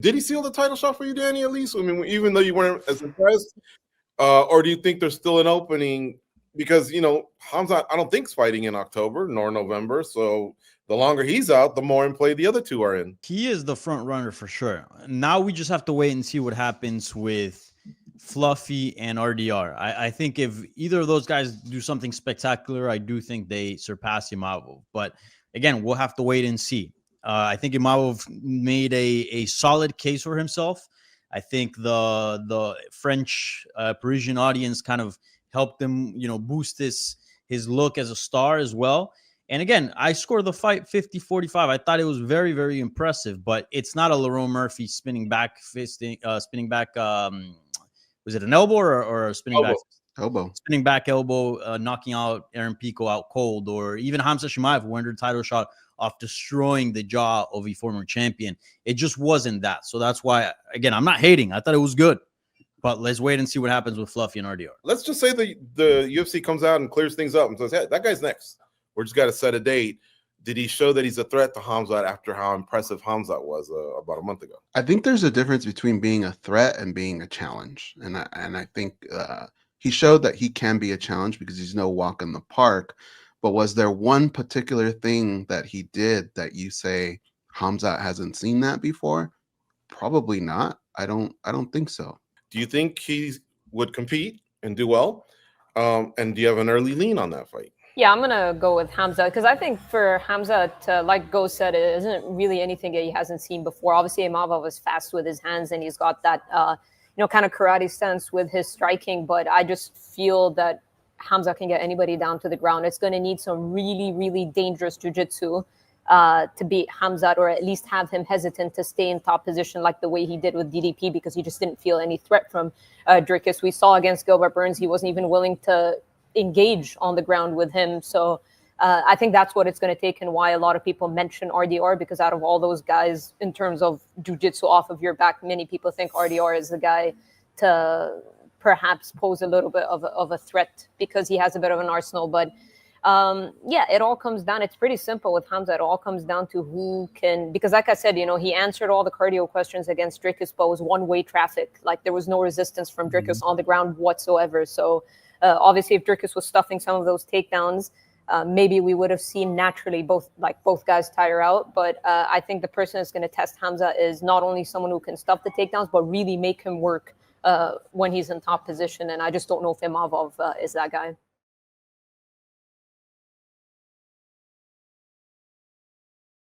Did he seal the title shot for you, Danny, at least? I mean, even though you weren't as impressed? Or do you think there's still an opening? Because, Hamzat, I don't think is fighting in October nor November. So the longer he's out, the more in play the other two are in. He is the front runner for sure. Now we just have to wait and see what happens with Fluffy and RDR. I think if either of those guys do something spectacular, I do think they surpass Imavov. But again, we'll have to wait and see. I think Imavov made a solid case for himself. I think the French Parisian audience kind of helped him, boost his look as a star as well. And again, I scored the fight 50-45. I thought it was very, very impressive, but it's not a Lerone Murphy spinning back. Was it an elbow or a spinning back? Elbow. Spinning back elbow, knocking out Aaron Pico out cold, or even Hamza Chimaev who entered title shot off destroying the jaw of a former champion. It just wasn't that. So that's why, again, I'm not hating. I thought it was good. But let's wait and see what happens with Fluffy and RDR. Let's just say the UFC comes out and clears things up and says, hey, that guy's next. We're just got to set a date. Did he show that he's a threat to Hamzat after how impressive Hamzat was about a month ago? I think there's a difference between being a threat and being a challenge. And I think he showed that he can be a challenge because he's no walk in the park. But was there one particular thing that he did that you say Hamzat hasn't seen that before? Probably not. I don't think so. Do you think he would compete and do well? And do you have an early lean on that fight? Yeah, I'm going to go with Hamzat because I think for Hamzat, like Go said, it isn't really anything that he hasn't seen before. Obviously, Imavov was fast with his hands and he's got that, kind of karate stance with his striking. But I just feel that Hamzat can get anybody down to the ground. It's going to need some really, really dangerous jiu-jitsu to beat Hamzat, or at least have him hesitant to stay in top position like the way he did with DDP, because he just didn't feel any threat from Dricus. We saw against Gilbert Burns, he wasn't even willing to engage on the ground with him. So I think that's what it's going to take, and why a lot of people mention RDR, because out of all those guys, in terms of jiu-jitsu off of your back, many people think RDR is the guy to perhaps pose a little bit of a threat because he has a bit of an arsenal. But it all comes down. It's pretty simple with Hamzat. It all comes down to who can, because like I said, he answered all the cardio questions against Dricus, but it was one-way traffic. Like there was no resistance from Dricus on the ground whatsoever. So obviously if Dricus was stuffing some of those takedowns, maybe we would have seen naturally both guys tire out. But I think the person that's going to test Hamzat is not only someone who can stuff the takedowns, but really make him work when he's in top position. And I just don't know if Imavov is that guy.